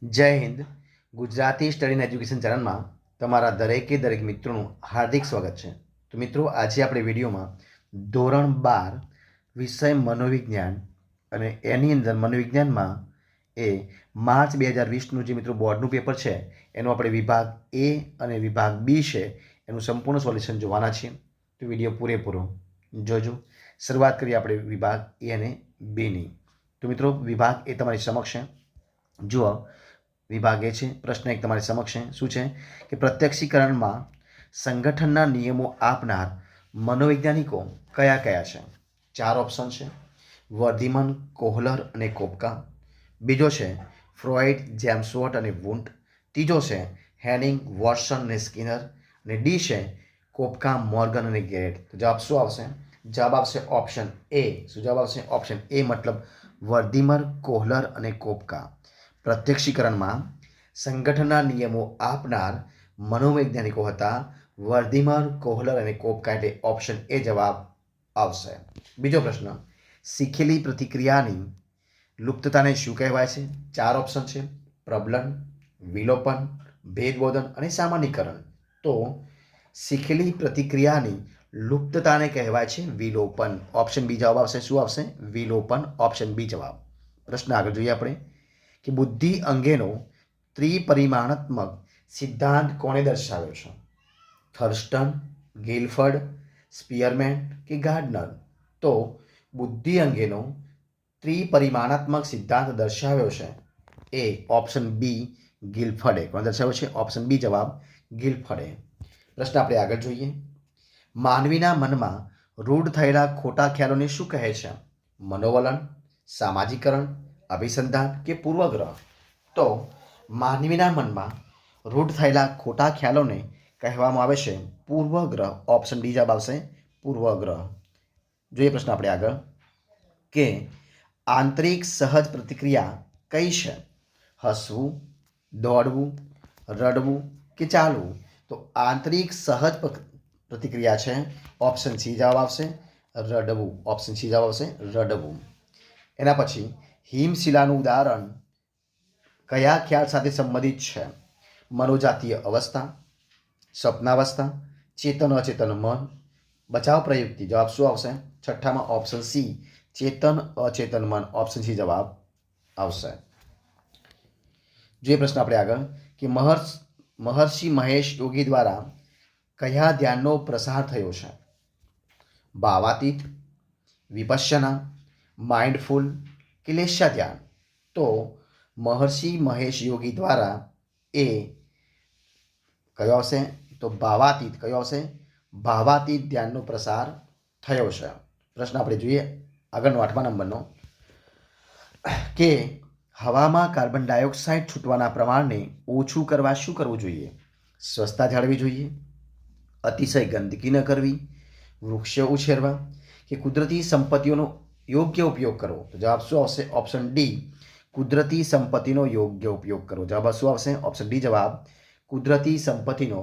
જય Hind. Gujarati study and education ચેનલમાં તમારા દરેકે દરેક મિત્રોનું હાર્દિક સ્વાગત છે. તો મિત્રો, આજે આપણે વિડીયોમાં ધોરણ 12 વિષય મનોવિજ્ઞાન અને એની અંદર મનોવિજ્ઞાનમાં એ માર્ચ 2020નું જે મિત્રો બોર્ડનું પેપર છે એનો આપણે વિભાગ એ અને વિભાગ બી છે એનું સંપૂર્ણ સોલ્યુશન જોવાના છીએ. તો વિડીયો પૂરેપૂરો જોજો. શરૂઆત કરીએ આપણે વિભાગ એ અને બીની. તો મિત્રો, વિભાગ એ તમારી સમક્ષ છે. જુઓ, વિભાગ એ છે. પ્રશ્ન એક તમારી સમક્ષ છે. શું છે કે પ્રત્યક્ષીકરણમાં સંગઠનના નિયમો આપનાર મનોવૈજ્ઞાનિકો કયા કયા છે? 4 ઓપ્શન છે: વર્ધીમન, કોહલર અને કોપકા. બીજો છે ફ્રોઇડ, જેમ્સ વોટ અને વુન્ટ. ત્રીજો છે હેનિંગ, વોટસન અને સ્કિનર. અને ડી છે કોપકા, મોર્ગન અને ગેરેટ. તો જવાબ શું આવશે? જવાબ આવશે ઓપ્શન એ. શું જવાબ આવશે? ઓપ્શન એ, મતલબ વર્ધીમર, કોહલર અને કોપકા. પ્રત્યક્ષીકરણમાં સંગઠનના નિયમો આપનાર મનોવૈજ્ઞાનિકો હતા વર્ધીમર, કોહલર અને કોપકા. એટલે ઓપ્શન એ જવાબ આવશે. બીજો પ્રશ્ન: શીખેલી પ્રતિક્રિયાની લુપ્તતાને શું કહેવાય છે? 4 ઓપ્શન છે: પ્રબલન, વિલોપન, ભેદબોધન અને સામાન્યીકરણ. તો શીખેલી પ્રતિક્રિયાની લુપ્તતાને કહેવાય છે વિલોપન. ઓપ્શન બી જવાબ આવશે. શું આવશે? વિલોપન. ઓપ્શન બી જવાબ. પ્રશ્ન આગળ જોઈએ આપણે કે બુદ્ધિ અંગેનો ત્રિપરિમાણાત્મક સિદ્ધાંત કોણે દર્શાવ્યો છે? થર્સ્ટન, ગિલફર્ડ, સ્પિયરમેન કે ગાર્ડનર? તો બુદ્ધિ અંગેનો ત્રિપરિમાણાત્મક સિદ્ધાંત દર્શાવ્યો છે એ ઓપ્શન બી, ગિલફર્ડે. કોણે દર્શાવ્યો છે? ઓપ્શન બી જવાબ, ગિલફર્ડે. પ્રશ્ન આપણે આગળ જોઈએ. માનવીના મનમાં રૂઢ થયેલા ખોટા ખ્યાલોને શું કહે છે? મનોવલણ, સામાજિકરણ, અભિસંધાન કે પૂર્વગ્રહ? તો માનવીના મનમાં રૂઢ થયેલા ખોટા ખ્યાલોને કહેવામાં આવે છે પૂર્વગ્રહ. ઓપ્શન ડી જવાબ આવશે, પૂર્વગ્રહ. જોઈએ પ્રશ્ન આપણે આગળ કે આંતરિક સહજ પ્રતિક્રિયા કઈ છે? હસવું, દોડવું, રડવું કે ચાલવું? તો આંતરિક સહજ પ્રતિક્રિયા છે ઓપ્શન સી જવાબ આવશે, રડવું. ઓપ્શન સી જવાબ આવશે, રડવું. એના પછી હિમશિલાનું ઉદાહરણ કયા ખ્યાલ સાથે સંબંધિત છે? મનોજાતીય અવસ્થા, સ્વપ્નાવસ્થા, ચેતન અચેતન મન, બચાવ પ્રયુક્તિ. જવાબ શું આવશે? છઠ્ઠામાં ઓપ્શન સી, ચેતન અચેતન મન. ઓપ્શન સી જવાબ આવશે. જોઈએ પ્રશ્ન આપણે આગળ કે મહર્ષિ મહેશ યોગી દ્વારા કયા ધ્યાનનો પ્રસાર થયો છે? ભાવાતીત, વિપશ્યના, માઇન્ડફુલ કે લેસ્યા ધ્યાન? તો મહર્ષિ મહેશ યોગી દ્વારા એ કયો આવશે? તો ભાવાતીત. કયો આવશે? ભાવાતીત ધ્યાનનો પ્રસાર થયો છે. પ્રશ્ન આપણે જોઈએ આગળનો 8મા નંબરનો કે હવામાં કાર્બન ડાયોક્સાઇડ છૂટવાના પ્રમાણને ઓછું કરવા શું કરવું જોઈએ? સ્વચ્છતા જાળવવી જોઈએ, અતિશય ગંદકી ન કરવી, વૃક્ષો ઉછેરવા કે કુદરતી સંપત્તિઓનો યોગ્ય ઉપયોગ કરવો? તો જવાબ શું આવશે? ઓપ્શન ડી, કુદરતી સંપત્તિનો યોગ્ય ઉપયોગ કરવો. જવાબ શું આવશે? ઓપ્શન ડી જવાબ, કુદરતી સંપત્તિનો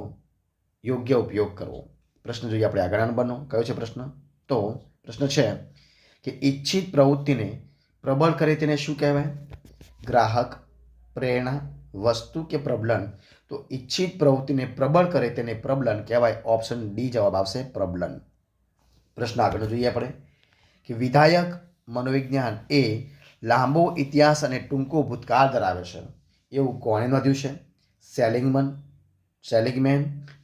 યોગ્ય ઉપયોગ કરવો. પ્રશ્ન જોઈએ આપણે આગળના નંબરનો. કયો છે પ્રશ્ન? તો પ્રશ્ન છે કે ઈચ્છિત પ્રવૃત્તિને પ્રબળ કરે તેને શું કહેવાય? ગ્રાહક, પ્રેરણા, વસ્તુ કે પ્રબલન? તો ઈચ્છિત પ્રવૃત્તિને પ્રબળ કરે તેને પ્રબલન કહેવાય. ઓપ્શન ડી જવાબ આવશે, પ્રબલન. પ્રશ્ન આગળ જોઈએ આપણે કે વિધાયક મનોવિજ્ઞાન એ લાંબો ઇતિહાસ અને ટૂંકો ભૂતકાળ ધરાવે છે એવું કોણે નોંધ્યું છે? સેલિગમેન,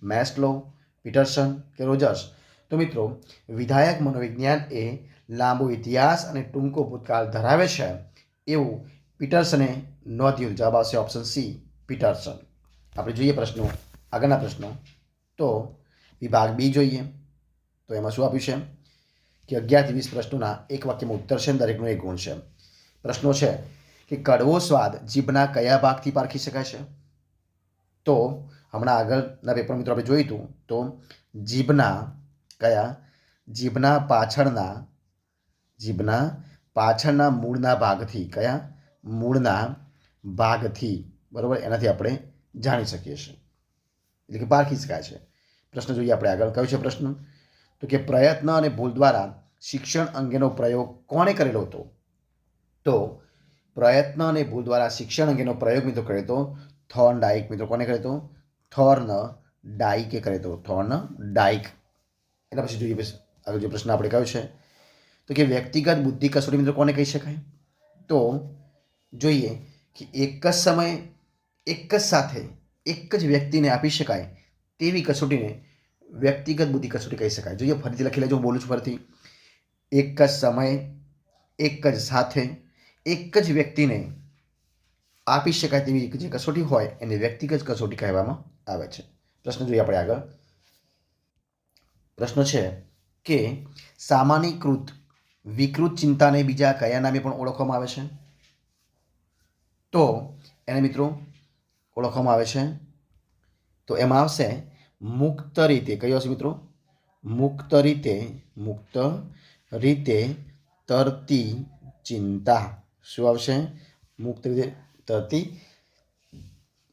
મેસ્લો, પીટરસન કે રોજર્સ? તો મિત્રો, વિધાયક મનોવિજ્ઞાન એ લાંબો ઇતિહાસ અને ટૂંકો ભૂતકાળ ધરાવે છે એવું પીટરસને નોંધ્યું. જવાબ આવશે ઓપ્શન સી, પીટરસન. આપણે જોઈએ પ્રશ્નો, આગળના પ્રશ્નો. તો વિભાગ બી જોઈએ. તો એમાં શું આપ્યું છે કે 11 થી 20 પ્રશ્નોના એક વાક્યમાં ઉત્તર છે, દરેકનો 1 ગુણ છે. પ્રશ્નો છે કે કડવો સ્વાદ જીભના કયા ભાગથી પારખી શકાય છે? તો હમણાં આગળના પેપર મિત્રો આપણે જોયું હતું. તો જીભના કયા? જીભના પાછળના મૂળના ભાગથી. કયા? મૂળના ભાગથી. બરાબર, એનાથી આપણે જાણી શકીએ છીએ, એટલે કે પારખી શકાય છે. પ્રશ્ન જોઈએ આપણે આગળ. કયો છે પ્રશ્ન? તો કે પ્રયત્ન અને ભૂલ દ્વારા શિક્ષણ અંગેનો પ્રયોગ કોણે કરેલો હતો? તો પ્રયત્ન અને ભૂલ દ્વારા શિક્ષણ અંગેનો પ્રયોગ મિત્રો કરે તો થોર્ન ડાઇક મિત્રો કોને કરે તો થોર્ન ડાઇકે કરે તો થોર્ન ડાઇક. એના પછી જોઈએ આગળ જે પ્રશ્ન આપણે કહ્યું છે તો કે વ્યક્તિગત બુદ્ધિ કસોટી મિત્રો કોને કહી શકાય? તો જોઈએ કે એક જ સમયે એક જ સાથે એક જ વ્યક્તિને આપી શકાય તેવી કસોટીને વ્યક્તિગત બુદ્ધિ કસોટી કહી શકાય. જોઈએ ફરીથી લખી લેજો, હું બોલું છું ફરીથી. એક જ સમયે એક જ સાથે એક જ વ્યક્તિને આપી શકાય તેવી જે કસોટી હોય એને વ્યક્તિગત કસોટી કહેવામાં આવે છે. પ્રશ્ન જોઈએ આપણે આગળ. પ્રશ્ન છે કે સામાન્યકૃત વિકૃત ચિંતાને બીજા કયા નામે પણ ઓળખવામાં આવે છે? તો એને મિત્રો ઓળખવામાં આવે છે તો એમાં આવશે મુક્ત રીતે. કયો હશે મિત્રો? મુક્ત રીતે તરતી ચિંતા. શું આવશે? મુક્ત રીતે તરતી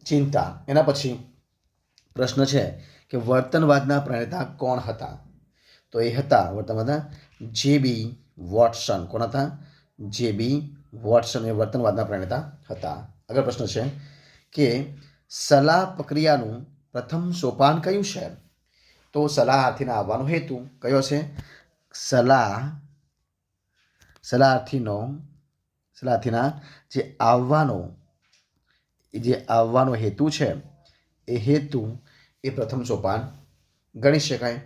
ચિંતા. એના પછી પ્રશ્ન છે કે વર્તનવાદના પ્રણેતા કોણ હતા? તો એ હતા વર્તનવાદના જે.બી. વોટસન. કોણ હતા? જે.બી. વોટસન એ વર્તનવાદના પ્રણેતા હતા. આગળ પ્રશ્ન છે કે સલાહ પ્રક્રિયાનું પ્રથમ સોપાન કયું છે? તો સલાહાર્થીના આવવાનો હેતુ કયો છે? સલાહાર્થીના જે આવવાનો હેતુ છે એ હેતુ એ પ્રથમ સોપાન ગણી શકાય.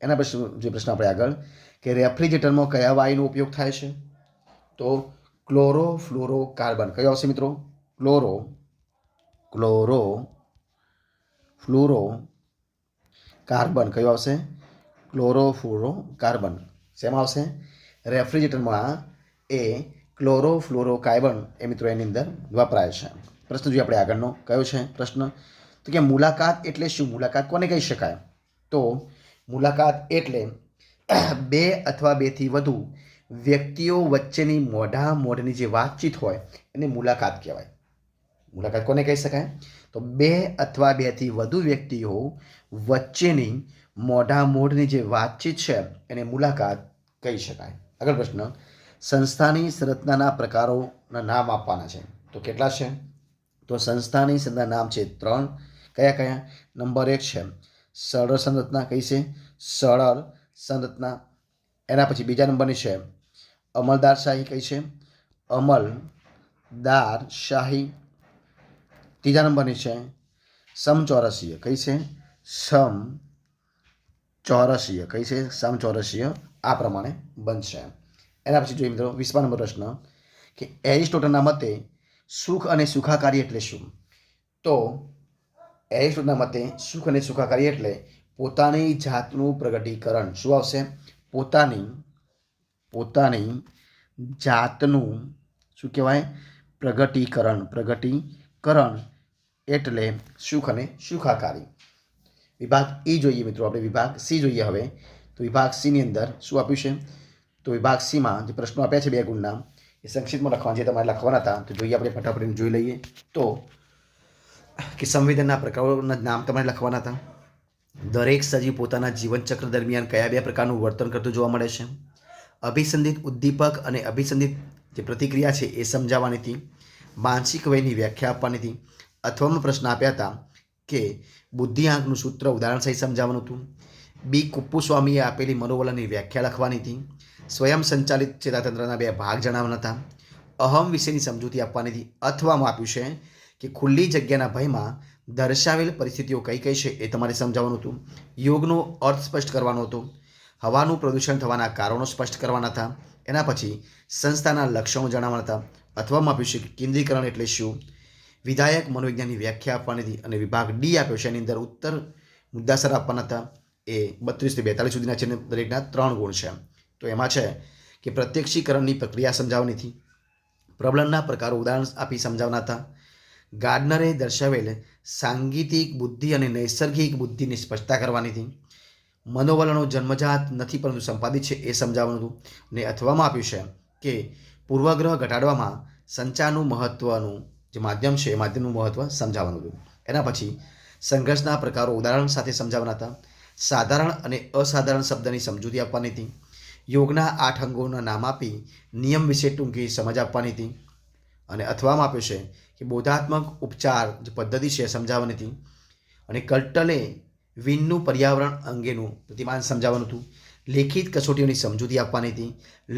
એના પછી જે પ્રશ્ન આપણે આગળ કે રેફ્રિજરેટરમાં કયા વાયુનો ઉપયોગ થાય છે? તો ક્લોરોફ્લોરોકાર્બન. કયો આવશે મિત્રો? ક્લોરોફ્લોરોકાર્બન. કયો આવશે? ક્લોરોફ્લોરોકાર્બન. શેમાં આવશે? રેફ્રિજરેટરમાં એ ક્લોરોફ્લોરોકાર્બન એ મિત્રો એની અંદર વપરાય છે. પ્રશ્ન જોઈએ આપણે આગળનો. કયો છે પ્રશ્ન? તો કે મુલાકાત એટલે શું? મુલાકાત કોને કહી શકાય? તો મુલાકાત એટલે બે અથવા બેથી વધુ વ્યક્તિઓ વચ્ચેની મોઢામોઢની જે વાતચીત હોય એને મુલાકાત કહેવાય. મુલાકાત કોને કહી શકાય? તો બે અથવા બેથી વધુ વ્યક્તિઓ વચ્ચેની મોઢામોઢની જે વાતચીત છે એને મુલાકાત કહી શકાય. આગળ પ્રશ્ન સંસ્થાની સંરચનાના પ્રકારોના નામ આપવાના છે. તો કેટલા છે? તો સંસ્થાની સંરચના નામ છે 3. કયા કયા? નંબર 1 છે સરળ સંરચના. કઈ છે? સરળ સંરચના. એના પછી બીજા નંબરની છે અમલદારશાહી. કઈ છે? અમલદારશાહી. ત્રીજા નંબરની છે સમચોરસીય. કઈ છે? સમચોરસીય. કઈ છે? સમચોરસીય. આ પ્રમાણે બનશે. એના પછી જોઈએ મિત્રો 20મા નંબર પ્રશ્ન કે એરિસ્ટોટલના મતે સુખ અને સુખાકારી એટલે શું? તો એરિસ્ટોટલના મતે સુખ અને સુખાકારી એટલે પોતાની જાતનું પ્રગટીકરણ. શું આવશે? પોતાની જાતનું શું કહેવાય? પ્રગટીકરણ એટલે સુખ અને સુખાકારી. વિભાગ ઈ જોઈએ મિત્રો આપણે. વિભાગ સી જોઈએ હવે. તો વિભાગ સીની અંદર શું આપ્યું છે? તો વિભાગ સીમાં જે પ્રશ્નો આપ્યા છે 2 ગુણના એ સંક્ષિપ્તમાં લખવાના છે. તમારે લખવાના હતા તો જોઈએ આપણે ફટાફટ જોઈ લઈએ. તો કે સંવેદનના પ્રકારોના નામ તમારે લખવાના હતા. દરેક સજીવ પોતાના જીવનચક્ર દરમિયાન કયા 2 પ્રકારનું વર્તન કરતું જોવા મળે છે? અભિસંધિત ઉદ્દીપક અને અભિસંધિત જે પ્રતિક્રિયા છે એ સમજાવવાની હતી. માનસિક વયની વ્યાખ્યા આપવાની હતી. અથવામાં પ્રશ્ન આપ્યા હતા કે બુદ્ધિઆંકનું સૂત્ર ઉદાહરણ સહિત સમજાવવાનું હતું. બી કુપ્પુસ્વામીએ આપેલી મનોવલણની વ્યાખ્યા લખવાની હતી. સ્વયં સંચાલિત ચેતાતંત્રના 2 ભાગ જણાવવાના હતા. અહમ વિશેની સમજૂતી આપવાની હતી. અથવામાં આપ્યું છે કે ખુલ્લી જગ્યાના ભયમાં દર્શાવેલ પરિસ્થિતિઓ કઈ કઈ છે એ તમારે સમજાવવાનું હતું. યોગનો અર્થ સ્પષ્ટ કરવાનો હતો. હવાનું પ્રદૂષણ થવાના કારણો સ્પષ્ટ કરવાના હતા. એના પછી સંસ્થાના લક્ષણો જણાવવાના હતા. અથવામાં આપ્યું છે કે કેન્દ્રીકરણ એટલે શું? વિધાયક મનોવિજ્ઞાનની વ્યાખ્યા આપવાની હતી. અને વિભાગ ડી આપ્યો છે એની અંદર ઉત્તર મુદ્દાસર આપવાના હતા. એ 32 થી 42 સુધીના છે. દરેકના 3 ગુણ છે. તો એમાં છે કે પ્રત્યક્ષીકરણની પ્રક્રિયા સમજાવવાની હતી. પ્રબલનના પ્રકારો ઉદાહરણ આપી સમજાવવાના હતા. ગાર્ડનરે દર્શાવેલ સાંગીતિક બુદ્ધિ અને નૈસર્ગિક બુદ્ધિની સ્પષ્ટતા કરવાની હતી. મનોવલણો જન્મજાત નથી પરંતુ સંપાદિત છે એ સમજાવવાનું હતું. ને અથવામાં આપ્યું છે કે પૂર્વગ્રહ ઘટાડવામાં સંચારનું મહત્વનું જે માધ્યમ છે એ માધ્યમનું મહત્વ સમજાવવાનું હતું. એના પછી સંઘર્ષના પ્રકારો ઉદાહરણ સાથે સમજાવવાના હતા. સાધારણ અને અસાધારણ શબ્દની સમજૂતી આપવાની હતી. યોગના 8 અંગોના નામ આપી નિયમ વિશે ટૂંકી સમજ આપવાની હતી. અને અથવામાં આપ્યો છે કે બોધાત્મક ઉપચાર જે પદ્ધતિ છે સમજાવવાની હતી. અને કલ્ટલે વિનનું પર્યાવરણ અંગેનું પ્રતિમાન સમજાવવાનું હતું. લેખિત કસોટીઓની સમજૂતી આપવાની હતી.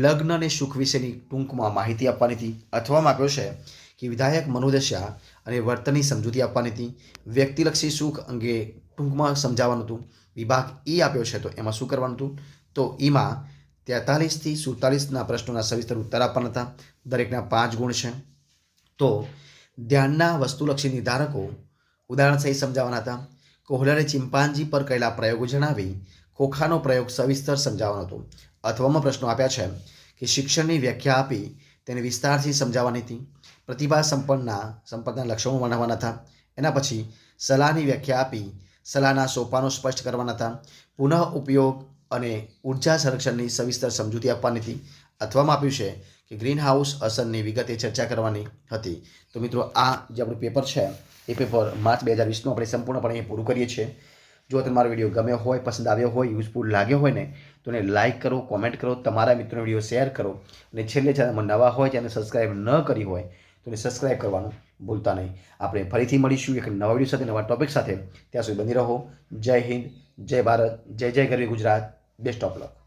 લગ્ન અને સુખ વિશેની ટૂંકમાં માહિતી આપવાની હતી. અથવામાં આપ્યો છે કે વિધાયક મનોદશા અને વર્તનની સમજૂતી આપવાની હતી. વ્યક્તિલક્ષી સુખ અંગે ટૂંકમાં સમજાવવાનું હતું. વિભાગ ઈ આપ્યો છે તો એમાં શું કરવાનું હતું, તો ઈમાં 43 થી 47 પ્રશ્નોના સવિસ્તર ઉત્તર આપવાના હતા. દરેકના 5 ગુણ છે. તો ધ્યાનના વસ્તુલક્ષી નિર્ધારકો ઉદાહરણ સહિત સમજાવવાના હતા. કોહલરે ચિમ્પાન્જી પર કરેલા પ્રયોગો જણાવી ખોખાનો પ્રયોગ સવિસ્તર સમજાવવાનો હતો. અથવામાં પ્રશ્નો આપ્યા છે કે શિક્ષણની વ્યાખ્યા આપી તેને વિસ્તારથી સમજાવવાની હતી. પ્રતિભા સંપન્નના લક્ષણો વર્ણવવાના હતા. એના પછી સલાહની વ્યાખ્યા આપી સલાહના સોપાનો સ્પષ્ટ કરવાના હતા. પુનઃ ઉપયોગ અને ઉર્જા સંરક્ષણની સવિસ્તર સમજૂતી આપવાની હતી. અથવામાં આપ્યું છે કે ગ્રીન હાઉસ અસરની વિગતે ચર્ચા કરવાની હતી. તો મિત્રો આ જે આપણું પેપર છે એ પેપર માર્ચ 2020નું આપણે સંપૂર્ણપણે પૂરું કરીએ છીએ. જો તમારો વિડીયો ગમ્યો હોય, પસંદ આવ્યો હોય, યુઝફુલ લાગ્યો હોય ને તો એને લાઇક કરો, કોમેન્ટ કરો, તમારા મિત્રોને વિડીયો શેર કરો અને છેલ્લે ચેનલમાં નવા હોય ચેનલ સબસ્ક્રાઈબ ન કરી હોય તો એને સબસ્ક્રાઈબ કરવાનું ભૂલતા નહીં. આપણે ફરીથી મળીશું એક નવા વિડીયો સાથે, નવા ટોપિક સાથે. ત્યાં સુધી બની રહો. જય હિન્દ, જય ભારત, જય જય ગરવી ગુજરાત. Best of luck.